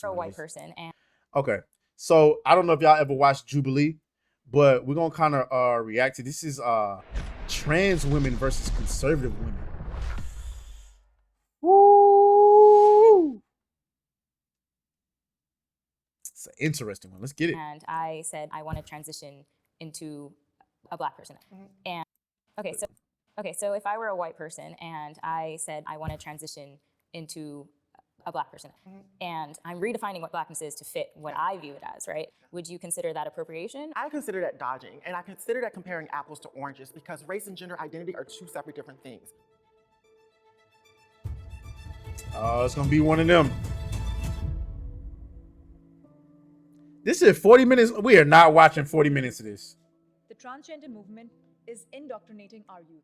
for a white person. And Okay. So I don't know if y'all ever watched Jubilee, but we're gonna kind of react to this. Is trans women versus conservative women. Woo! It's an interesting one. Let's get it. and I said I want to transition into a black person. And okay, so if I were a white person and I said I want to transition into a black person, and I'm redefining what blackness is to fit what I view it as, right? Would you consider that appropriation? I consider that dodging, and I consider that comparing apples to oranges because race and gender identity are two separate different things. It's gonna be one of them. This is 40 minutes. We are not watching 40 minutes of this. The transgender movement is indoctrinating our youth.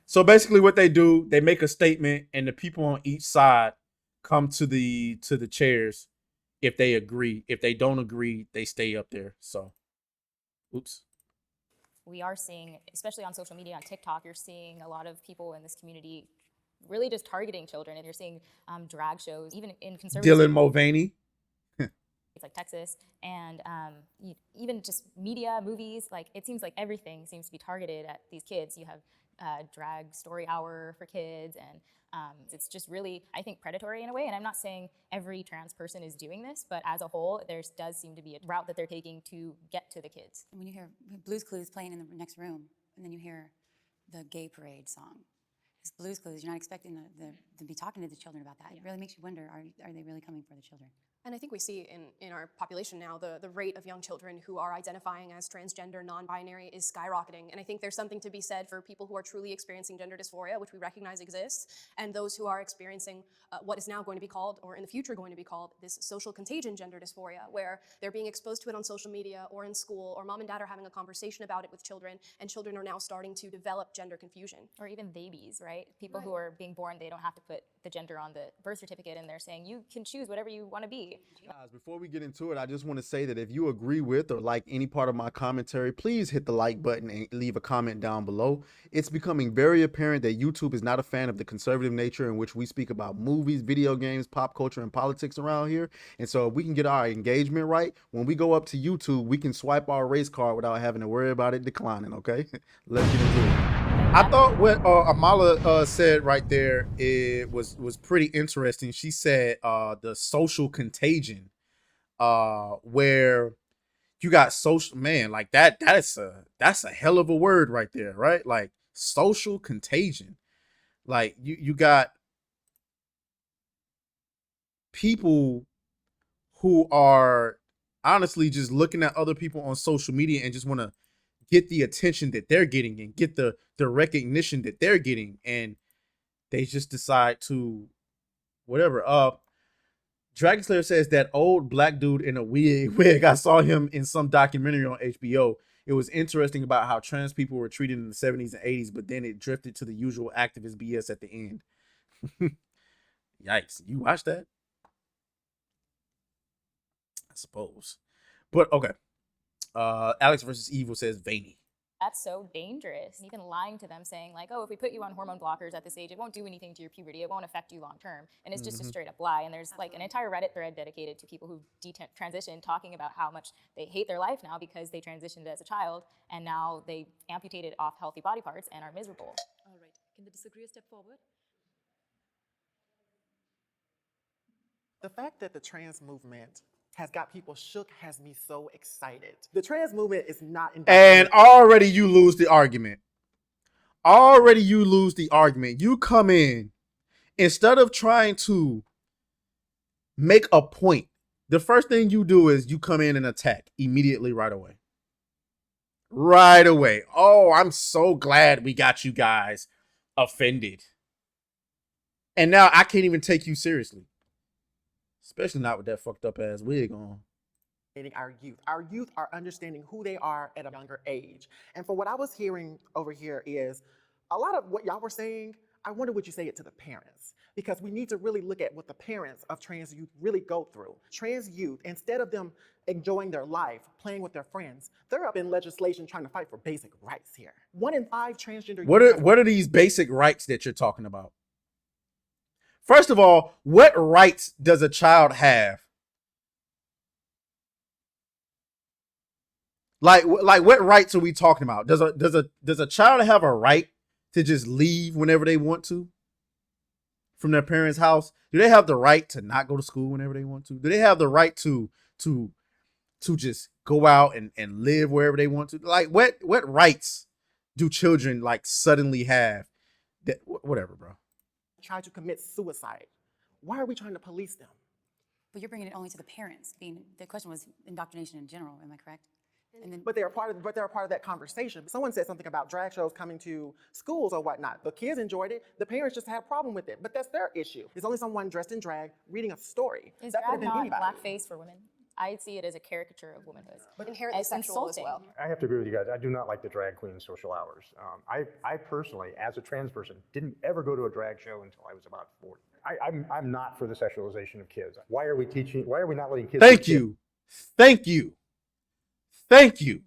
So basically what they do, they make a statement and the people on each side come to the chairs if they agree. If they don't agree, they stay up there. So oops. We are seeing, especially on social media, on TikTok, you're seeing a lot of people in this community really just targeting children, and you're seeing drag shows, even in conservative Dylan Mulvaney. states like Texas, and even just media, movies. Like it seems like everything seems to be targeted at these kids. You have drag story hour for kids, and it's just really, I think, predatory in a way. And I'm not saying every trans person is doing this, but as a whole, there does seem to be a route that they're taking to get to the kids. When you hear Blues Clues playing in the next room, and then you hear the Gay Parade song, it's Blues Clues. You're not expecting to be talking to the children about that. It really makes you wonder: are they really coming for the children? And I think we see in our population now the rate of young children who are identifying as transgender, non-binary is skyrocketing. And I think there's something to be said for people who are truly experiencing gender dysphoria, which we recognize exists, and those who are experiencing what is now going to be called, or in the future going to be called, this social contagion gender dysphoria, where they're being exposed to it on social media or in school, or mom and dad are having a conversation about it with children, and children are now starting to develop gender confusion. Or even babies, right? People who are being born, they don't have to put the gender on the birth certificate, and they're saying you can choose whatever you want to be. Guys, before we get into it, I just want to say that if you agree with or like any part of my commentary, please hit the like button and leave a comment down below. It's becoming very apparent that YouTube is not a fan of the conservative nature in which we speak about movies, video games, pop culture, and politics around here. And so if we can get our engagement right, when we go up to YouTube, we can swipe our race card without having to worry about it declining, okay? Let's get into it. I thought what Amala said right there, it was pretty interesting. She said the social contagion, where you got social, man, like that's a hell of a word right there, right? Like social contagion. Like you got people who are honestly just looking at other people on social media and just want to get the attention that they're getting and get the recognition that they're getting, and they just decide to whatever. Dragon Slayer says that old black dude in a wig. I saw him in some documentary on HBO. It was interesting about how trans people were treated in the 70s and 80s, but then it drifted to the usual activist BS at the end. Yikes. You watched that? I suppose. But okay. Alex versus Evil says veiny. That's so dangerous. Even lying to them, saying like, oh, if we put you on hormone blockers at this age, it won't do anything to your puberty. It won't affect you long term. And it's just a straight up lie. And there's like an entire Reddit thread dedicated to people who transitioned, talking about how much they hate their life now because they transitioned as a child and now they amputated off healthy body parts and are miserable. All right, can the disagree step forward? The fact that the trans movement has got people shook has me so excited. The trans movement is not And already you lose the argument. Already you lose the argument. You come in, instead of trying to make a point, the first thing you do is you come in and attack immediately right away. Right away. Oh, I'm so glad we got you guys offended. And now I can't even take you seriously. Especially not with that fucked up ass wig on. Our youth. Our youth are understanding who they are at a younger age. And for what I was hearing over here is a lot of what y'all were saying, I wonder would you say it to the parents? Because we need to really look at what the parents of trans youth really go through. Trans youth, instead of them enjoying their life, playing with their friends, they're up in legislation trying to fight for basic rights here. 1 in 5 transgender What are these basic rights that you're talking about? First of all, what rights does a child have? Like what rights are we talking about? Does a child have a right to just leave whenever they want to from their parents' house? Do they have the right to not go to school whenever they want to? Do they have the right to just go out and live wherever they want to? Like what rights do children like suddenly have? That whatever, bro. Try to commit suicide. Why are we trying to police them? But you're bringing it only to the parents. The question was indoctrination in general. Am I correct? And then But they're a part of that conversation. Someone said something about drag shows coming to schools or whatnot. The kids enjoyed it. The parents just had a problem with it. But that's their issue. It's only someone dressed in drag reading a story. Is That could drag have been not anybody. blackface for women? I see it as a caricature of womanhood. But inherently It's sexual as insulting. well. I have to agree with you guys. I do not like the drag queen social hours. I personally, as a trans person, didn't ever go to a drag show until I was about 40. I'm not for the sexualization of kids. Why are we not letting kids? Thank be you. Thank you. Thank you.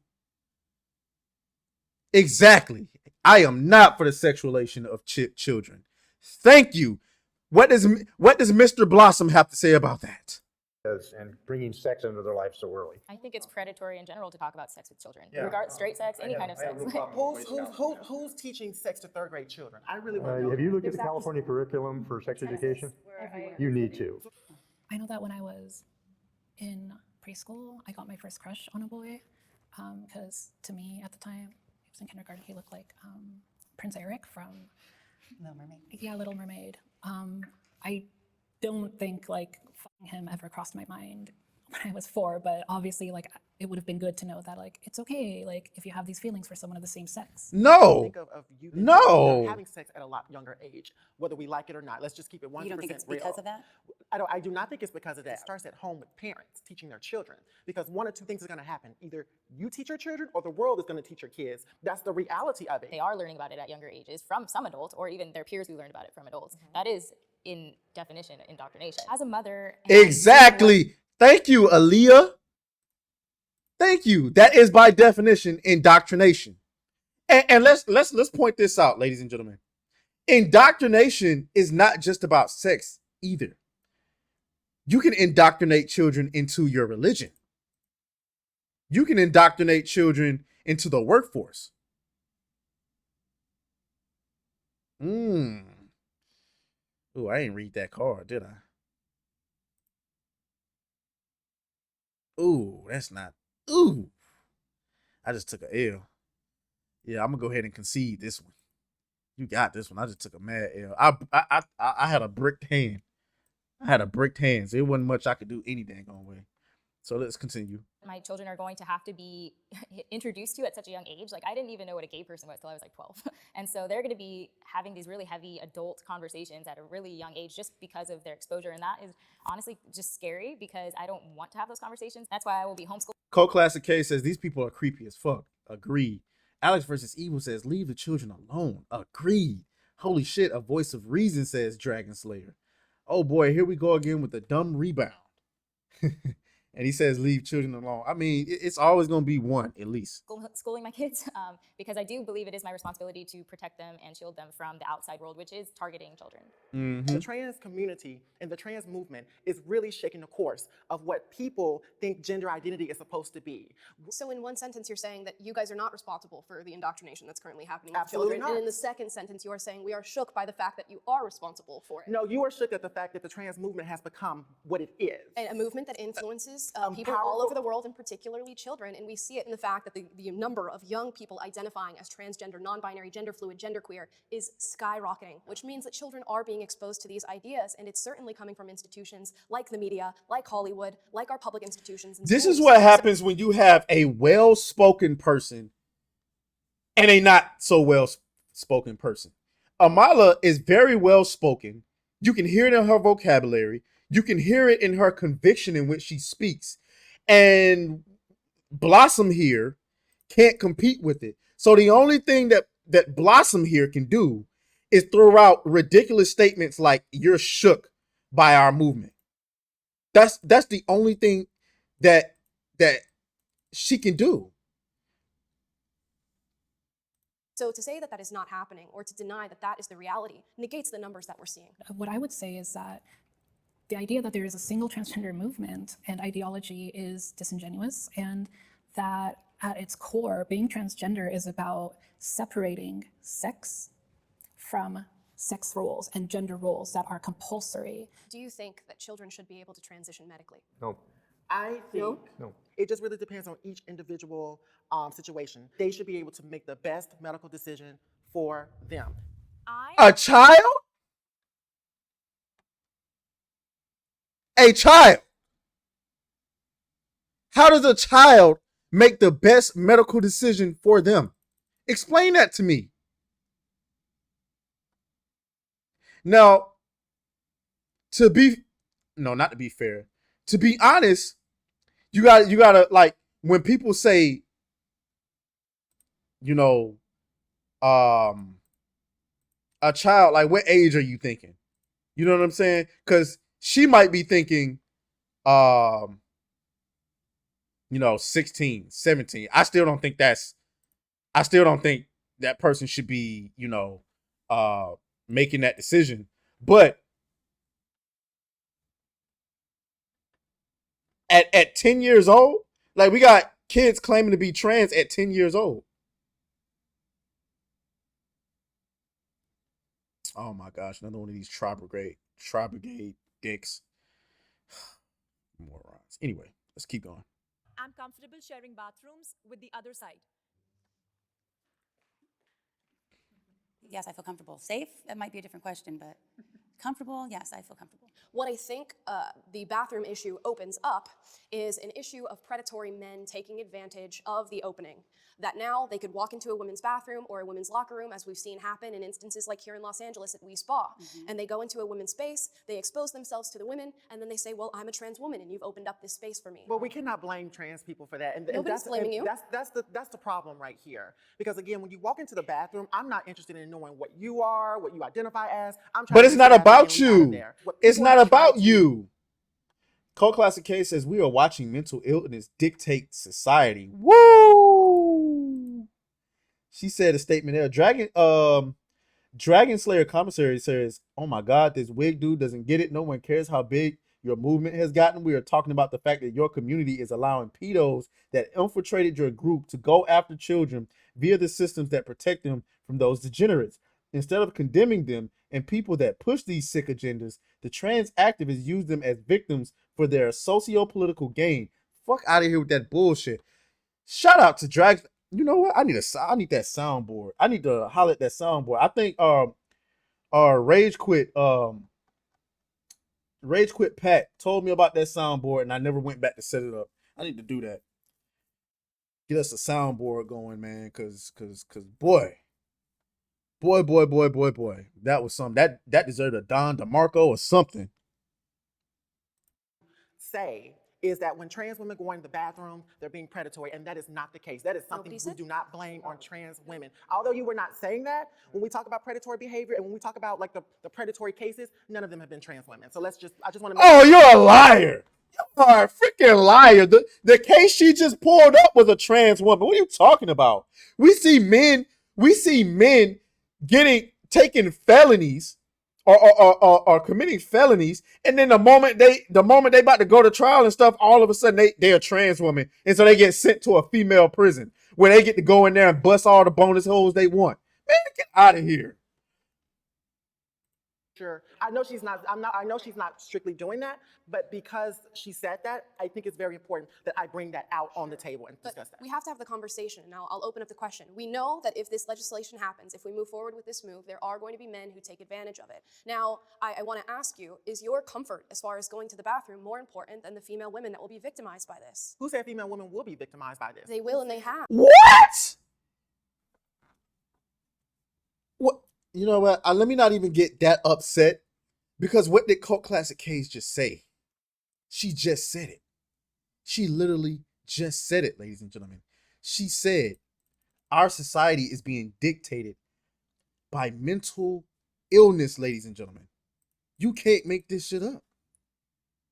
Exactly. I am not for the sexualization of children. Thank you. What does Mr. Blossom have to say about that? kids and bringing sex into their life so early? I think it's predatory in general to talk about sex with children. Yeah. Straight sex, any kind of sex. Who's teaching sex to third grade children? I really want to know. Have you looked at the California curriculum for sex education? You need to. I know that when I was in preschool, I got my first crush on a boy because to me at the time, he was in kindergarten, he looked like Prince Eric from Little Mermaid. Yeah, Little Mermaid. I don't think like fucking him ever crossed my mind when I was 4, but obviously like it would have been good to know that like it's okay like if you have these feelings for someone of the same sex. No. Think of youth No. having sex at a lot younger age, whether we like it or not. Let's just keep it 100% You don't think it's real. because of that? I do not think it's because of that. It starts at home with parents teaching their children, because one or two things is going to happen. Either you teach your children or the world is going to teach your kids. That's the reality of it. They are learning about it at younger ages from some adults or even their peers who learned about it from adults. That is, in definition, indoctrination. As a mother, and Exactly. Thank you, Aaliyah. Thank you. That is by definition indoctrination. And let's point this out, ladies and gentlemen. Indoctrination is not just about sex either. You can indoctrinate children into your religion. You can indoctrinate children into the workforce. Ooh, I ain't read that card, did I? Ooh, that's not. Ooh, I just took a L. Yeah, I'm gonna go ahead and concede this one. You got this one. I just took a mad L. I had a bricked hand. I had a bricked hand, so it wasn't much I could do any dang on way. So let's continue. my children are going to have to be introduced to at such a young age. Like I didn't even know what a gay person was till I was like 12. And so they're going to be having these really heavy adult conversations at a really young age just because of their exposure. And that is honestly just scary because I don't want to have those conversations. That's why I will be homeschooled. Cole Classic K says these people are creepy as fuck. Agreed. Alex versus Evil says leave the children alone. Agreed. Holy shit, a voice of reason says Dragon Slayer. Oh boy, here we go again with the dumb rebound. And he says leave children alone. I mean, it's always going to be one, at least. Schooling my kids because I do believe it is my responsibility to protect them and shield them from the outside world, which is targeting children. The trans community and the trans movement is really shaking the course of what people think gender identity is supposed to be. So in one sentence, you're saying that you guys are not responsible for the indoctrination that's currently happening with Absolutely children. not. And in the second sentence, you are saying we are shook by the fact that you are responsible for it. No, you are shook at the fact that the trans movement has become what it is. And a movement that influences people all powerful- over the world, and particularly children. And we see it in the fact that the number of young people identifying as transgender, non-binary, gender fluid, genderqueer is skyrocketing, which means that children are being exposed to these ideas. And it's certainly coming from institutions like the media, like Hollywood, like our public institutions. And This is schools. what happens when you have a well-spoken person and a not so well-spoken person. Amala is very well-spoken. You can hear it in her vocabulary. You can hear it in her conviction in which she speaks. And Blossom here can't compete with it. So the only thing that Blossom here can do is throw out ridiculous statements like you're shook by our movement. That's the only thing that she can do. So to say that that is not happening or to deny that that is the reality negates the numbers that we're seeing. What I would say is that the idea that there is a single transgender movement and ideology is disingenuous, and that at its core, being transgender is about separating sex from sex roles and gender roles that are compulsory. Do you think that children should be able to transition medically? No, I think no. it just really depends on each individual situation. They should be able to make the best medical decision for them. A child? A child? How does a child make the best medical decision for them? Explain that to me. Now, not to be fair, to be honest, you gotta like, when people say, you know, a child, like, what age are you thinking? You know what I'm saying? Because she might be thinking, 16, 17. I still don't think that person should be, making that decision. But at 10 years old, like, we got kids claiming to be trans at 10 years old. Oh my gosh, another one of these tri-brigade dicks. Morons. Anyway, let's keep going. I'm comfortable sharing bathrooms with the other side. Yes, I feel comfortable. Safe? That might be a different question, but comfortable? Yes, I feel comfortable. What I think the bathroom issue opens up is an issue of predatory men taking advantage of the opening. That now they could walk into a women's bathroom or a women's locker room, as we've seen happen in instances like here in Los Angeles at We Spa. And they go into a women's space, they expose themselves to the women, and then they say, well, I'm a trans woman and you've opened up this space for me. Well, we cannot blame trans people for that. And Nobody's blaming you. That's the problem right here. Because again, when you walk into the bathroom, I'm not interested in knowing what you are, what you identify as. I'm trying But to it's get not your ass about out of you. there. What It's people not are trying about to- you. Cole Classic K says, we are watching mental illness dictate society. Woo! She said a statement there. Dragon Slayer Commissary says, oh my God, this wig dude doesn't get it. No one cares how big your movement has gotten. We are talking about the fact that your community is allowing pedos that infiltrated your group to go after children via the systems that protect them from those degenerates. Instead of condemning them and people that push these sick agendas, the trans activists use them as victims for their socio-political gain. Fuck out of here with that bullshit. Shout out to Drag. You know what? I need that soundboard. I need to holler at that soundboard. I think Rage Quit Pat told me about that soundboard, and I never went back to set it up. I need to do that. Get us a soundboard going, man, cause boy, that was something that deserved a Don DeMarco or something. Say is that when trans women go into the bathroom, they're being predatory, and that is not the case. That is something Nobody we said do not blame on trans women. Although you were not saying that, when we talk about predatory behavior and when we talk about like the predatory cases, none of them have been trans women. So I just want to make Oh, you're a liar. You are a freaking liar. The case she just pulled up was a trans woman. What are you talking about? We see men taking felonies or committing felonies, and then the moment they about to go to trial and stuff, all of a sudden they're a trans woman, and so they get sent to a female prison where they get to go in there and bust all the bonus holes they want. Man, get out of here. sure. I know she's not strictly doing that, but because she said that, I think it's very important that I bring that out on the table and But discuss that. we have to have the conversation. Now, I'll open up the question. We know that if this legislation happens, if we move forward with this move, there are going to be men who take advantage of it. Now, I want to ask you, is your comfort as far as going to the bathroom more important than the female women that will be victimized by this? Who said female women will be victimized by this? They will and they have. What? What? You know what? Let me not even get that upset, because what did Cult Classic K's just say? She just said it. She literally just said it, ladies and gentlemen. She said our society is being dictated by mental illness, ladies and gentlemen. You can't make this shit up.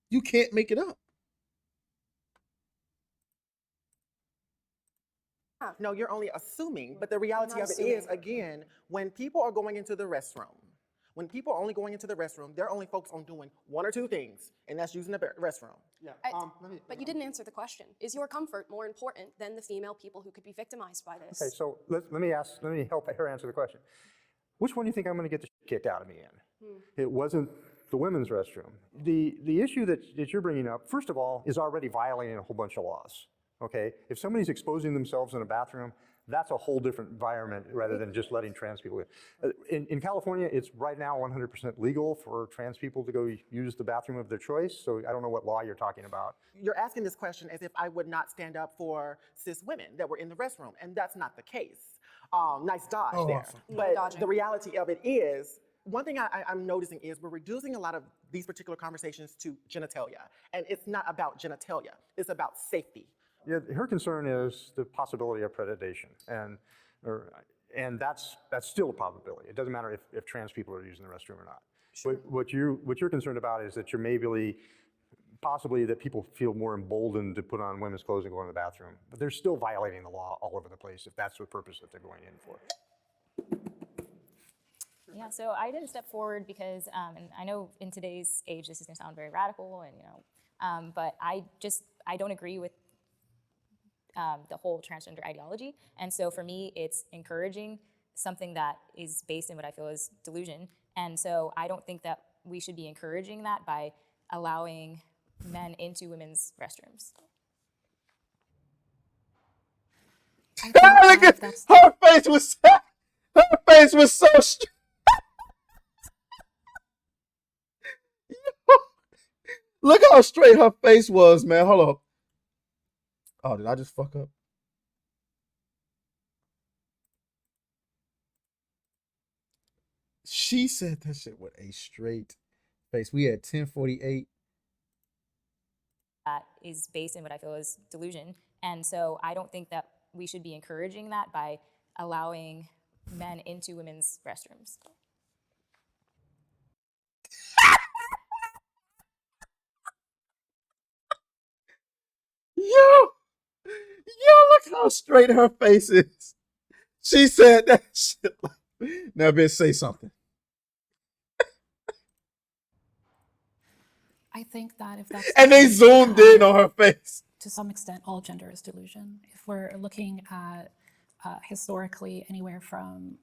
You can't make it up. No, you're only assuming, but the reality not of it is, assuming. again, when people are going into the restroom, when people are only going into the restroom, they're only focused on doing one or two things, and that's using the restroom. Yeah. But you didn't answer the question. Is your comfort more important than the female people who could be victimized by this? Okay, so let me help her answer the question. Which one do you think I'm going to get the shit kicked out of me in? It wasn't the women's restroom. The issue that you're bringing up, first of all, is already violating a whole bunch of laws. Okay, if somebody's exposing themselves in a bathroom, that's a whole different environment rather than just letting trans people in. In California, it's right now 100% legal for trans people to go use the bathroom of their choice. So I don't know what law you're talking about. You're asking this question as if I would not stand up for cis women that were in the restroom, and that's not the case. Nice dodge there. awesome. But dodging. the reality of it is, one thing I'm noticing is we're reducing a lot of these particular conversations to genitalia, and it's not about genitalia, it's about safety. Yeah, her concern is the possibility of predation, and that's still a probability. It doesn't matter if trans people are using the restroom or not. But what you're concerned about is that you're maybe possibly that people feel more emboldened to put on women's clothes and go in the bathroom. But they're still violating the law all over the place if that's the purpose that they're going in for. Yeah, so I didn't step forward because, and I know in today's age this is gonna sound very radical, and but I don't agree with the whole transgender ideology, and so for me it's encouraging something that is based in what I feel is delusion, and so I don't think that we should be encouraging that by allowing men into women's restrooms. I think Look that at her face was so Look how straight her face was, man. Hold up. Oh, did I just fuck up? She said that shit with a straight face. We had 1048. That is based in what I feel is delusion, and so I don't think that we should be encouraging that by allowing men into women's restrooms. Yo, look how straight her face is. She said that shit. Now, bitch, say something. I think that if that's And they the case, zoomed in on her face. to some extent, all gender is delusion. If we're looking at historically anywhere from,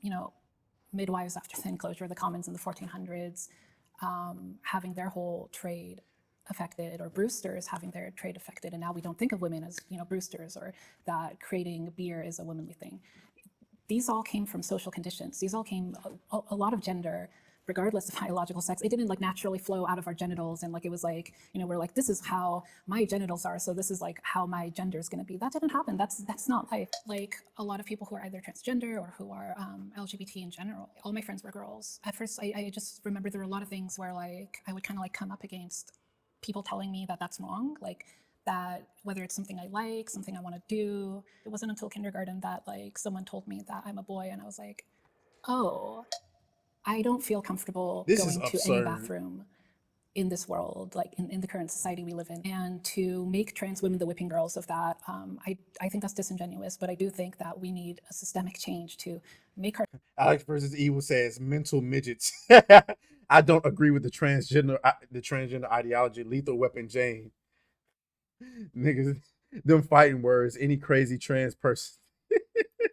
midwives after the enclosure, the commons in the 1400s, having their whole trade affected, or Brewsters having their trade affected, and now we don't think of women as, Brewsters, or that creating beer is a womanly thing. These all came from social conditions. These all came, a lot of gender, regardless of biological sex, it didn't naturally flow out of our genitals, and it was we're like, this is how my genitals are, so this is how my gender is going to be. That didn't happen. That's not life. A lot of people who are either transgender or who are LGBT in general, all my friends were girls. At first, I just remember there were a lot of things where I would kind of come up against people telling me that that's wrong, that whether it's something I like, something I want to do. It wasn't until kindergarten that someone told me that I'm a boy, and I was like, oh, I don't feel comfortable This is going to absurd. any bathroom in this world, in the current society we live in. And to make trans women the whipping girls of that, I think that's disingenuous, but I do think that we need a systemic change to make our Alex versus Evil says mental midgets. I don't agree with the transgender ideology. Lethal Weapon Jane. Niggas, them fighting words. Any crazy trans person.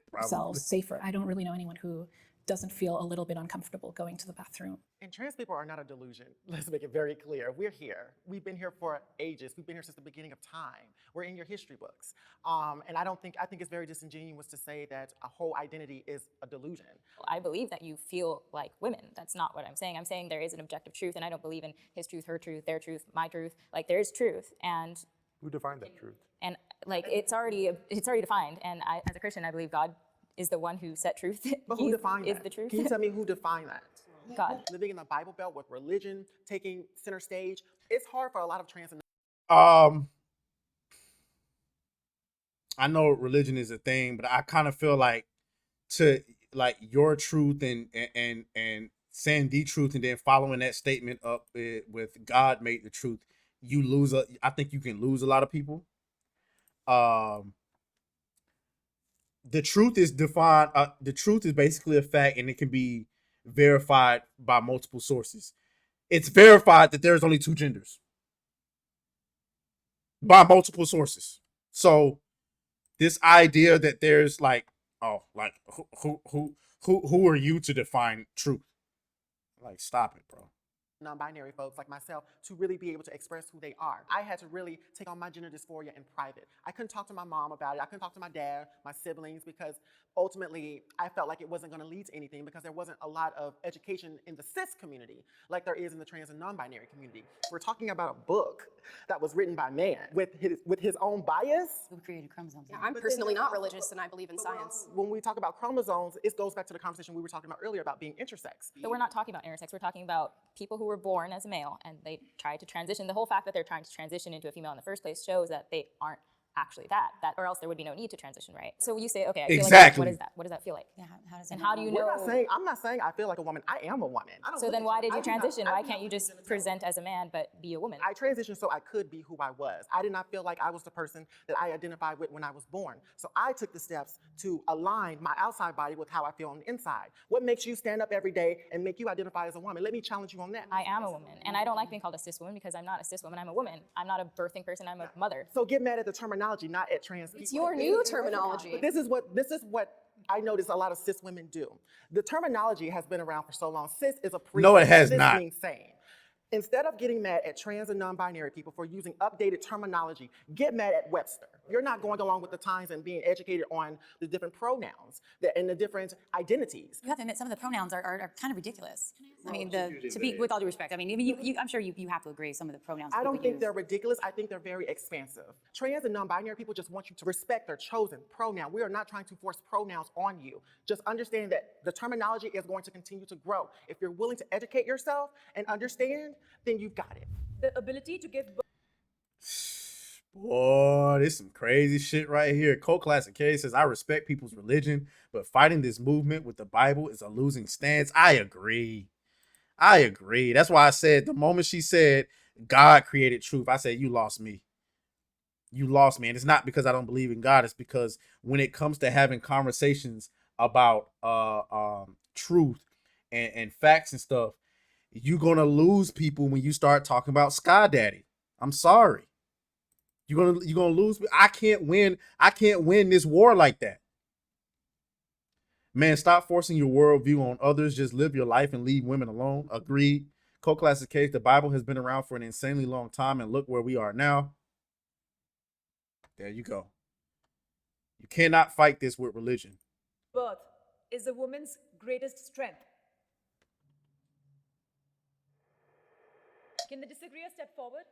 Probably. ourselves safer. I don't really know anyone who doesn't feel a little bit uncomfortable going to the bathroom. And trans people are not a delusion. Let's make it very clear. We're here. We've been here for ages. We've been here since the beginning of time. We're in your history books. And I think it's very disingenuous to say that a whole identity is a delusion. I believe that you feel like women. That's not what I'm saying. I'm saying there is an objective truth, and I don't believe in his truth, her truth, their truth, my truth. There is truth, and Who defined that truth? it's already defined. And I, as a Christian, I believe God is the one who set truth. But who defined is that? the truth. Can you tell me who defined that? God. Living in the Bible Belt with religion taking center stage, it's hard for a lot of trans. I know religion is a thing, but I kind of feel like your truth and saying the truth and then following that statement up with God made the truth, I think you can lose a lot of people. the truth is defined. The truth is basically a fact, and it can be verified by multiple sources. It's verified that there's only two genders by multiple sources. So this idea that there's like, oh, like who are you to define truth? Like, stop it, bro. Non-binary folks like myself to really be able to express who they are. I had to really take on my gender dysphoria in private. I couldn't talk to my mom about it. I couldn't talk to my dad, my siblings, because ultimately I felt like it wasn't going to lead to anything because there wasn't a lot of education in the cis community like there is in the trans and non-binary community. We're talking about a book that was written by man with his own bias. Who created chromosomes? Yeah, I'm personally not religious and I believe in science. When we talk about chromosomes, it goes back to the conversation we were talking about earlier about being intersex. But we're not talking about intersex. We're talking about people who were born as a male and they tried to transition. The whole fact that they're trying to transition into a female in the first place shows that they aren't actually that, or else there would be no need to transition, right? So you say, okay, I feel Exactly. like, what is that? What does that feel like? Yeah, how does it And how do you We're know? not saying, I'm not saying I feel like a woman. I am a woman. So then why did you transition? Why can't you just present as a man but be a woman? I transitioned so I could be who I was. I did not feel like I was the person that I identified with when I was born. So I took the steps to align my outside body with how I feel on the inside. What makes you stand up every day and make you identify as a woman? Let me challenge you on that. I am a woman, and I don't like being called a cis woman because I'm not a cis woman. I'm a woman. I'm not a birthing person. I'm a mother. So get mad at the terminology, not at trans people. It's your new terminology. But this is what I notice a lot of cis women do. The terminology has been around for so long. Cis is a pre. No, it has cis not. means sane. Instead of getting mad at trans and non-binary people for using updated terminology, get mad at Webster. You're not going along with the times and being educated on the different pronouns and the different identities. You have to admit, some of the pronouns are kind of ridiculous. I mean, to be, with all due respect, I mean, even you, I'm sure you have to agree some of the pronouns. I don't people think use. they're ridiculous. I think they're very expansive. Trans and non-binary people just want you to respect their chosen pronoun. We are not trying to force pronouns on you. Just understand that the terminology is going to continue to grow. If you're willing to educate yourself and understand, then you've got it. The ability to give birth Boy, this some crazy shit right here. Cole Classic K says, I respect people's religion, but fighting this movement with the Bible is a losing stance. I agree. That's why I said the moment she said God created truth, I said, you lost me. You lost me. And it's not because I don't believe in God. It's because when it comes to having conversations about truth and facts and stuff, you're going to lose people when you start talking about Sky Daddy. I'm sorry. You're gonna lose. I can't win this war like that. Man, stop forcing your worldview on others. Just live your life and leave women alone. Agreed. Co-classic case. The Bible has been around for an insanely long time, and look where we are now. There you go. You cannot fight this with religion. is a woman's greatest strength. Can the disagreeer step forward?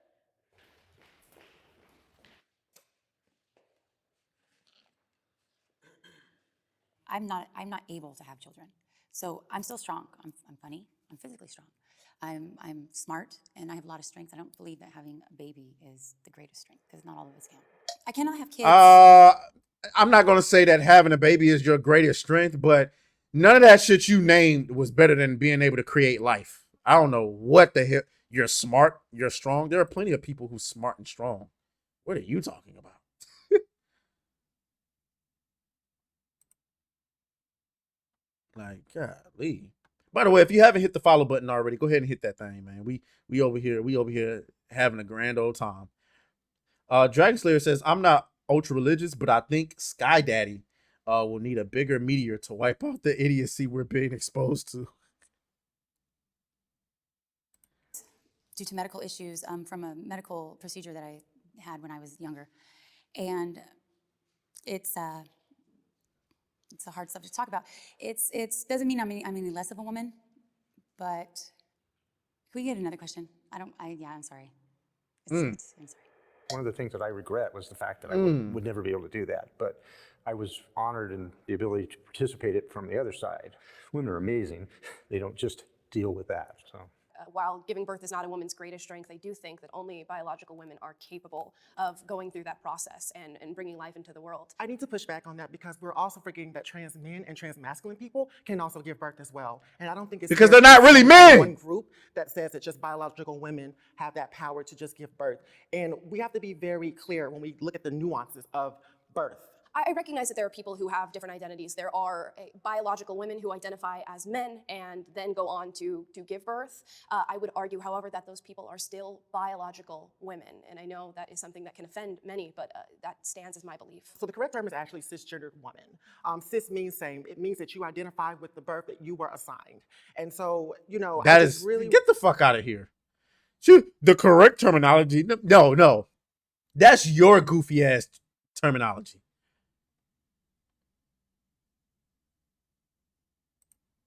I'm not able to have children. So I'm still strong. I'm funny. I'm physically strong. I'm smart, and I have a lot of strength. I don't believe that having a baby is the greatest strength, because not all of us can. I cannot have kids. I'm not gonna say that having a baby is your greatest strength, but none of that shit you named was better than being able to create life. I don't know what the hell. You're smart. You're strong. There are plenty of people who's smart and strong. What are you talking about? Like, golly. By the way, if you haven't hit the follow button already, go ahead and hit that thing, man. We over here having a grand old time. Dragon Slayer says, I'm not ultra religious, but I think Sky Daddy will need a bigger meteor to wipe out the idiocy we're being exposed to. Due to medical issues from a medical procedure that I had when I was younger. And it's a hard subject to talk about. It's doesn't mean I'm any less of a woman, but can we get another question? I'm sorry. I'm sorry. One of the things that I regret was the fact that I would never be able to do that. But I was honored in the ability to participate it from the other side. Women are amazing. They don't just deal with that. So. While giving birth is not a woman's greatest strength, I do think that only biological women are capable of going through that process and bringing life into the world. I need to push back on that because we're also forgetting that trans men and trans masculine people can also give birth as well. And I don't think it's because fair they're not really men. One group that says that just biological women have that power to just give birth. And we have to be very clear when we look at the nuances of birth. I recognize that there are people who have different identities. There are biological women who identify as men and then go on to give birth. I would argue, however, that those people are still biological women. And I know that is something that can offend many, but that stands as my belief. So the correct term is actually cisgendered woman. Cis means same. It means that you identify with the birth that you were assigned. And so, That I is just really get the fuck out of here. Shoot, the correct terminology. No. That's your goofy ass terminology.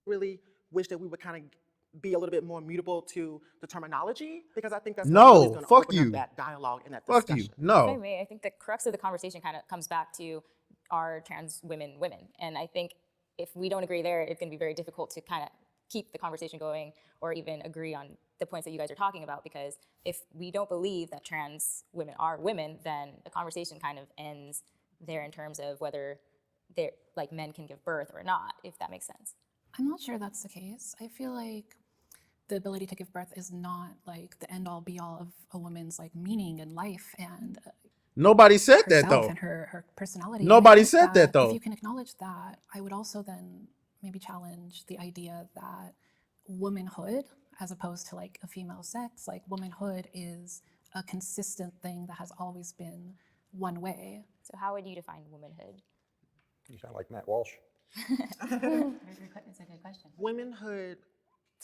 really wish that we would kind of be a little bit more mutable to the terminology, because I think that's No, what really is going to fuck open you. up that dialogue and that Fuck discussion. you. If I No. may, I think the crux of the conversation kind of comes back to are trans women women? And I think if we don't agree there, it's going to be very difficult to kind of keep the conversation going or even agree on the points that you guys are talking about, because if we don't believe that trans women are women, then the conversation kind of ends there in terms of whether they're like men can give birth or not, if that makes sense. I'm not sure that's the case. I feel like the ability to give birth is not like the end all be all of a woman's like meaning in life and Nobody said that herself though. and her personality. Nobody And I think said that, though. If you can acknowledge that, I would also then maybe challenge the idea that womanhood, as opposed to like a female sex, like womanhood is a consistent thing that has always been one way. So how would you define womanhood? You sound like Matt Walsh. It's a good question. Womanhood,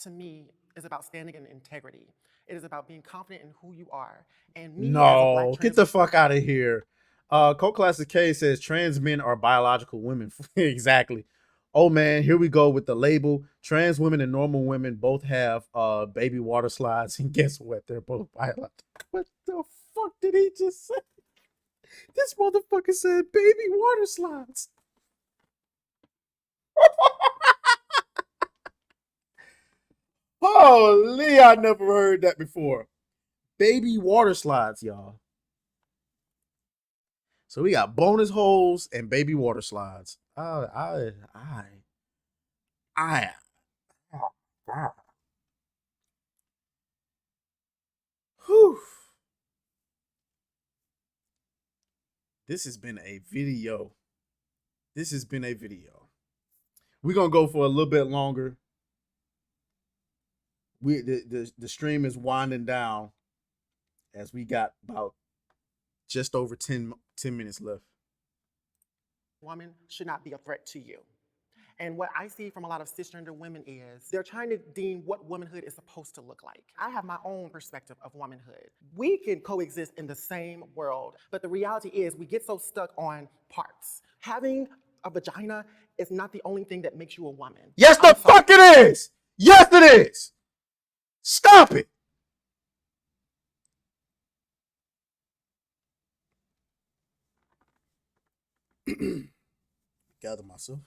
to me, is about standing in integrity. It is about being confident in who you are. And me, as a black No, trans get the fuck out of here. Cult Classic K says trans men are biological women. Exactly. Oh man, here we go with the label. Trans women and normal women both have baby water slides, and guess what? They're both biological. What the fuck did he just say? This motherfucker said baby water slides. Holy, I never heard that before. Baby water slides, y'all. So we got bonus holes and baby water slides. Oh, God. Whew. This has been a video. We're gonna go for a little bit longer. The stream is winding down as we got about just over 10 minutes left. woman should not be a threat to you. And what I see from a lot of cisgender women is they're trying to deem what womanhood is supposed to look like. I have my own perspective of womanhood. We can coexist in the same world, but the reality is we get so stuck on parts. Having a vagina is not the only thing that makes you a woman. Yes, the I'm sorry. fuck it is. Yes, it is. Stop it. Gather myself.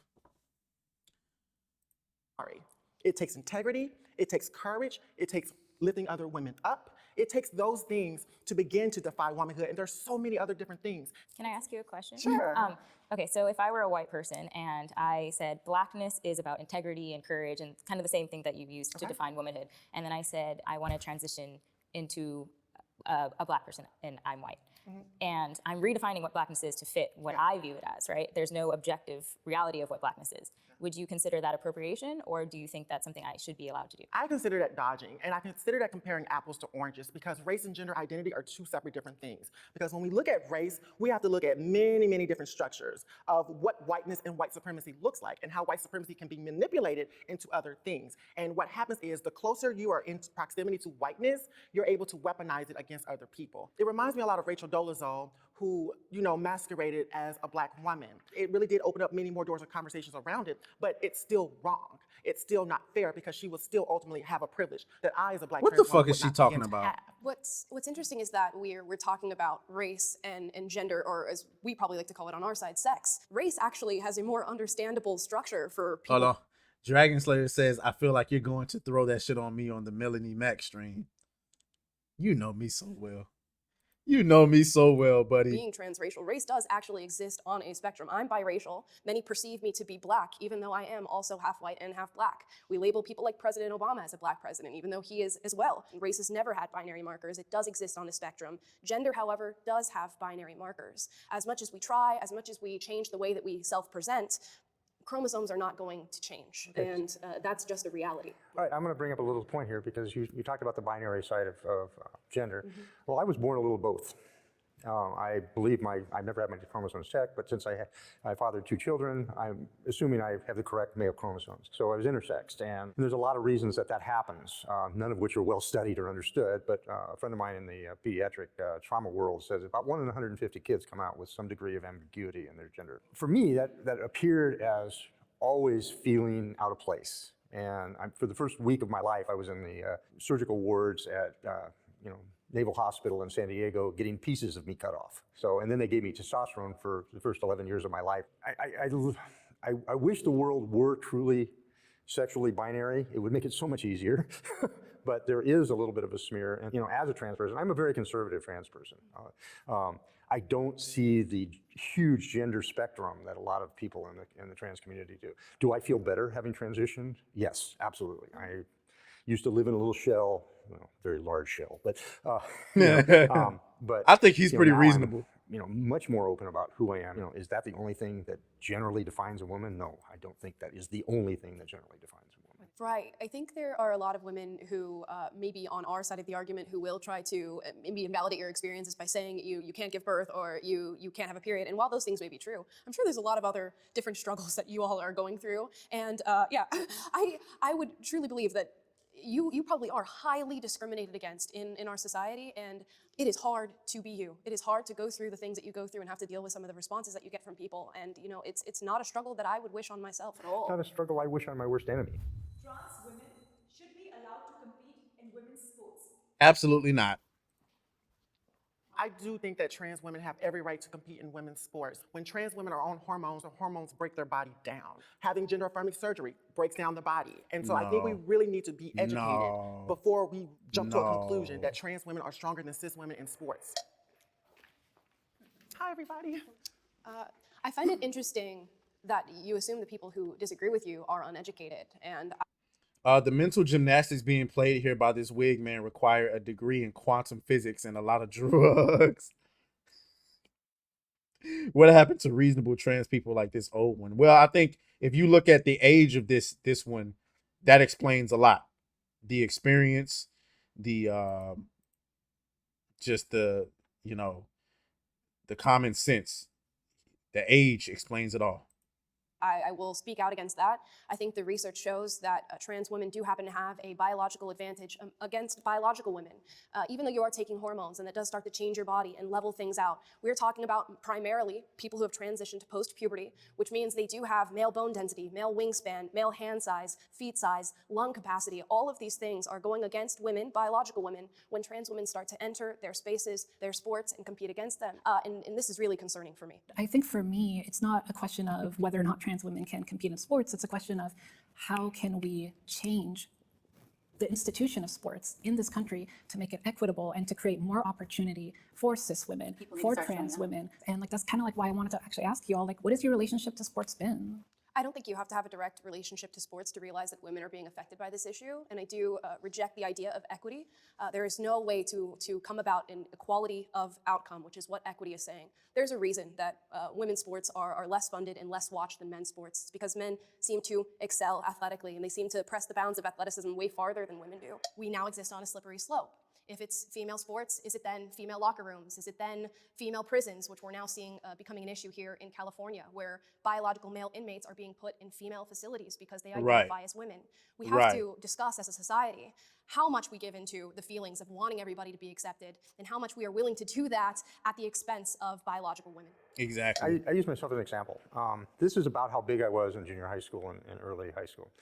Sorry. It takes integrity, it takes courage, it takes lifting other women up. It takes those things to begin to defy womanhood, and there's so many other different things. Can I ask you a question? Sure. Okay, so if I were a white person and I said blackness is about integrity and courage and kind of the same thing that you used to define womanhood, and then I said I want to transition into a black person and I'm white, and I'm redefining what blackness is to fit what I view it as, right? There's no objective reality of what blackness is. Would you consider that appropriation, or do you think that's something I should be allowed to do? I consider that dodging, and I consider that comparing apples to oranges, because race and gender identity are two separate different things. Because when we look at race, we have to look at many, many different structures of what whiteness and white supremacy looks like, and how white supremacy can be manipulated into other things. And what happens is the closer you are in proximity to whiteness, you're able to weaponize it against other people. It reminds me a lot of Rachel Dolezal, who, masqueraded as a black woman. It really did open up many more doors of conversations around it, but it's still wrong. It's still not fair, because she will still ultimately have a privilege that I, as a black What the trans woman, fuck is would she not talking begin to about? have. What's interesting is that we're talking about race and gender, or as we probably like to call it on our side, sex. Race actually has a more understandable structure for people. Hold on. Dragon Slayer says, I feel like you're going to throw that shit on me on the Melanie Mac stream. You know me so well. You know me so well, buddy. being transracial. Race does actually exist on a spectrum. I'm biracial. Many perceive me to be black, even though I am also half white and half black. We label people like President Obama as a black president, even though he is as well. Race has never had binary markers. It does exist on a spectrum. Gender, however, does have binary markers. As much as we try, as much as we change the way that we self-present, chromosomes are not going to change, and that's just a reality. All right, I'm going to bring up a little point here because you talked about the binary side of gender. Well, I was born a little both. I believe I've never had my chromosomes checked, but since I fathered 2 children, I'm assuming I have the correct male chromosomes. So I was intersexed, and there's a lot of reasons that happens, none of which are well studied or understood, but a friend of mine in the pediatric trauma world says about 1 in 150 kids come out with some degree of ambiguity in their gender. For me, that appeared as always feeling out of place. And for the first week of my life, I was in the surgical wards at Naval Hospital in San Diego getting pieces of me cut off. So, and then they gave me testosterone for the first 11 years of my life. I wish the world were truly sexually binary. It would make it so much easier. But there is a little bit of a smear. And, as a trans person, I'm a very conservative trans person. I don't see the huge gender spectrum that a lot of people in the trans community do. Do I feel better having transitioned? Yes, absolutely. I used to live in a little shell, very large shell, but but I think he's pretty now reasonable. I'm, much more open about who I am. Is that the only thing that generally defines a woman? No, I don't think that is the only thing that generally defines a woman. Right. I think there are a lot of women who maybe on our side of the argument who will try to maybe invalidate your experiences by saying you can't give birth or you can't have a period. And while those things may be true, I'm sure there's a lot of other different struggles that you all are going through. And yeah, I would truly believe that you probably are highly discriminated against in our society, and it is hard to be you. It is hard to go through the things that you go through and have to deal with some of the responses that you get from people. And it's not a struggle that I would wish on myself at all. It's not a struggle I wish on my worst enemy. Trans women should be allowed to compete in women's sports. Absolutely not. I do think that trans women have every right to compete in women's sports. When trans women are on hormones, the hormones break their body down. Having gender affirming surgery breaks down the body. And so I think we really need to be educated before we jump to a conclusion that trans women are stronger than cis women in sports. Hi, everybody. I find it interesting that you assume the people who disagree with you are uneducated. And The mental gymnastics being played here by this wig man require a degree in quantum physics and a lot of drugs. What happened to reasonable trans people like this old one? Well, I think if you look at the age of this one, that explains a lot. The experience, the just the the common sense, the age explains it all. I will speak out against that. I think the research shows that trans women do happen to have a biological advantage against biological women. Even though you are taking hormones and that does start to change your body and level things out, we're talking about primarily people who have transitioned to post-puberty, which means they do have male bone density, male wingspan, male hand size, feet size, lung capacity. All of these things are going against women, biological women, when trans women start to enter their spaces, their sports, and compete against them. And this is really concerning for me. I think for me, it's not a question of whether or not trans women can compete in sports. It's a question of how can we change the institution of sports in this country to make it equitable and to create more opportunity for cis women, for trans women. And that's kind of why I wanted to actually ask you all, what has your relationship to sports been? I don't think you have to have a direct relationship to sports to realize that women are being affected by this issue, and I do reject the idea of equity. There is no way to come about an equality of outcome, which is what equity is saying. There's a reason that women's sports are less funded and less watched than men's sports. It's because men seem to excel athletically, and they seem to press the bounds of athleticism way farther than women do. We now exist on a slippery slope. If it's female sports, is it then female locker rooms? Is it then female prisons, which we're now seeing becoming an issue here in California, where biological male inmates are being put in female facilities because they identify as women? We have to discuss as a society how much we give into the feelings of wanting everybody to be accepted and how much we are willing to do that at the expense of biological women. Exactly. I use myself as an example. This is about how big I was in junior high school and early high school.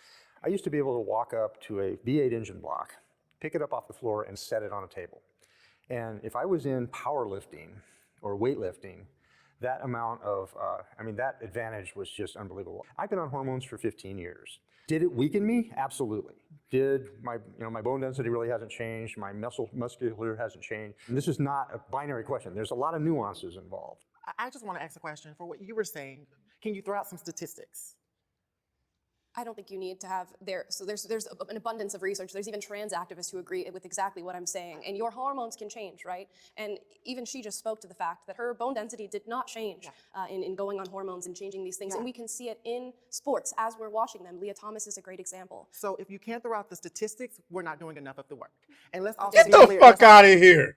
I used to be able to walk up to a V8 engine block, pick it up off the floor and set it on a table. And if I was in powerlifting or weightlifting, That amount of, that advantage was just unbelievable. I've been on hormones for 15 years. Did it weaken me? Absolutely. Did my bone density really hasn't changed, my muscular hasn't changed. And this is not a binary question. There's a lot of nuances involved. I just want to ask a question for what you were saying. Can you throw out some statistics? I don't think you need to have so there's an abundance of research. There's even trans activists who agree with exactly what I'm saying. And your hormones can change, right? And even she just spoke to the fact that her bone density did not change in going on hormones and changing these things. And we can see it in sports as we're watching them. Leah Thomas is a great example. So if you can't throw out the statistics, we're not doing enough of the work. And let's also Get be the clear, fuck out of here.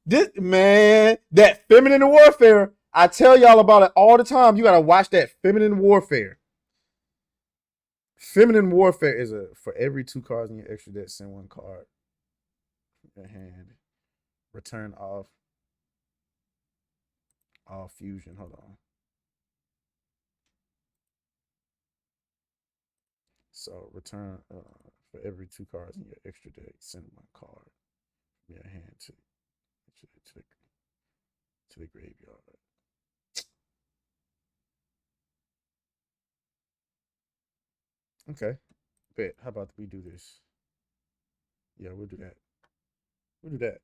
This man, that feminine warfare. I tell y'all about it all the time. You gotta watch that feminine warfare. Feminine warfare is for every 2 cards in your extra deck, send 1 card from your hand. Return off fusion. Hold on. So return for every 2 cards in your extra deck, send 1 card from your hand to the graveyard. Okay, bet. How about we do this? Yeah, we'll do that. We'll do that.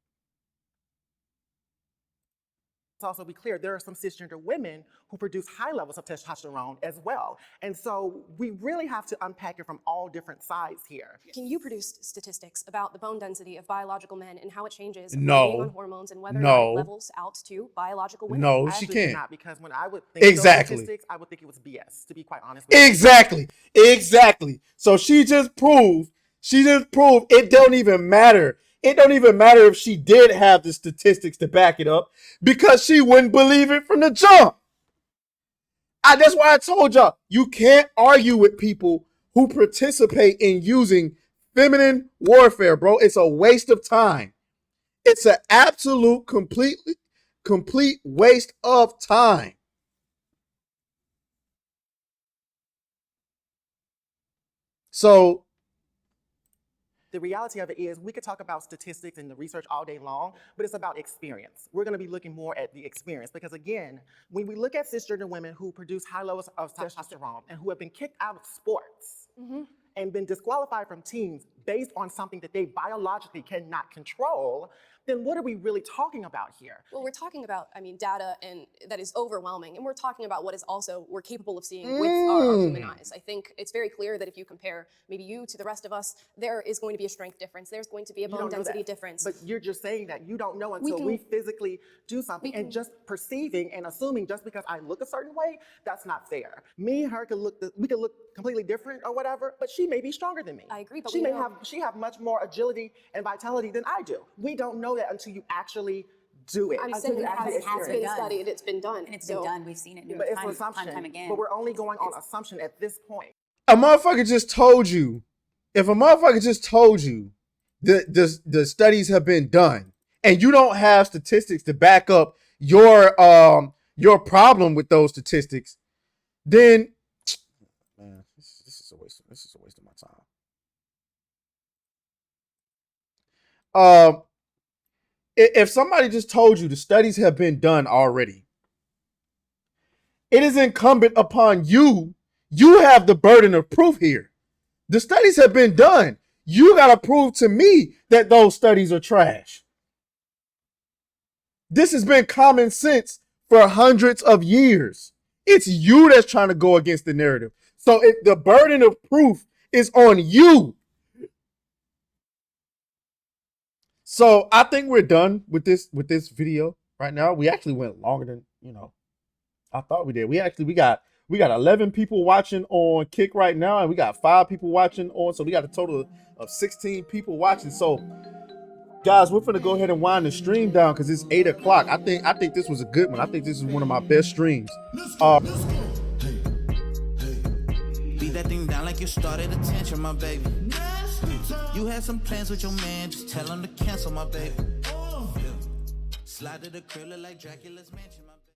Let's also be clear, there are some cisgender women who produce high levels of testosterone as well. And so we really have to unpack it from all different sides here. Can you produce statistics about the bone density of biological men and how it changes No. being on hormones and whether or No. not it levels out to biological women? No, I she actually can't. Not, because when I would think of Exactly. those statistics, I would think it was BS, to be quite honest with you. Exactly. So she just proved it don't even matter. It don't even matter if she did have the statistics to back it up because she wouldn't believe it from the jump. That's why I told y'all, you can't argue with people who participate in using feminine warfare, bro. It's a waste of time. It's an absolute complete waste of time. So the reality of it is we could talk about statistics and the research all day long, but it's about experience. We're going to be looking more at the experience because, again, when we look at cisgender women who produce high levels of testosterone and who have been kicked out of sports and been disqualified from teams based on something that they biologically cannot control, then what are we really talking about here? Well, we're talking about, data and that is overwhelming, and we're talking about what is also we're capable of seeing with our human eyes. I think it's very clear that if you compare maybe you to the rest of us, there is going to be a strength difference. There's going to be a bone density difference. But you're just saying that you don't know until we physically do something, and just perceiving and assuming just because I look a certain way, that's not fair. Me and her we could look completely different or whatever, but she may be stronger than me. I agree, but she have much more agility and vitality than I do. We don't know that until you actually do it. I'm until saying you it actually has experience been it. studied, it's been done. And it's been done. We've seen it But it's an time assumption. and time again. But we're only going on assumption at this point. a motherfucker just told you, if a motherfucker just told you the studies have been done and you don't have statistics to back up your problem with those statistics, then man, this is a waste of my time. If somebody just told you the studies have been done already, it is incumbent upon you. You have the burden of proof here. The studies have been done. You got to prove to me that those studies are trash. This has been common sense for hundreds of years. It's you that's trying to go against the narrative. So the burden of proof is on you. So I think we're done with this video right now. We actually went longer than, I thought we did. We got 11 people watching on Kick right now, and we got 5 people watching so we got a total of 16 people watching. So guys, we're gonna go ahead and wind the stream down because it's 8 o'clock. I think this was a good one. I think this is one of my best streams. Beat that thing down like you started attention, my baby. You had some plans with your man, just tell him to cancel, my baby. Slide to the crib like Dracula's mansion, my baby.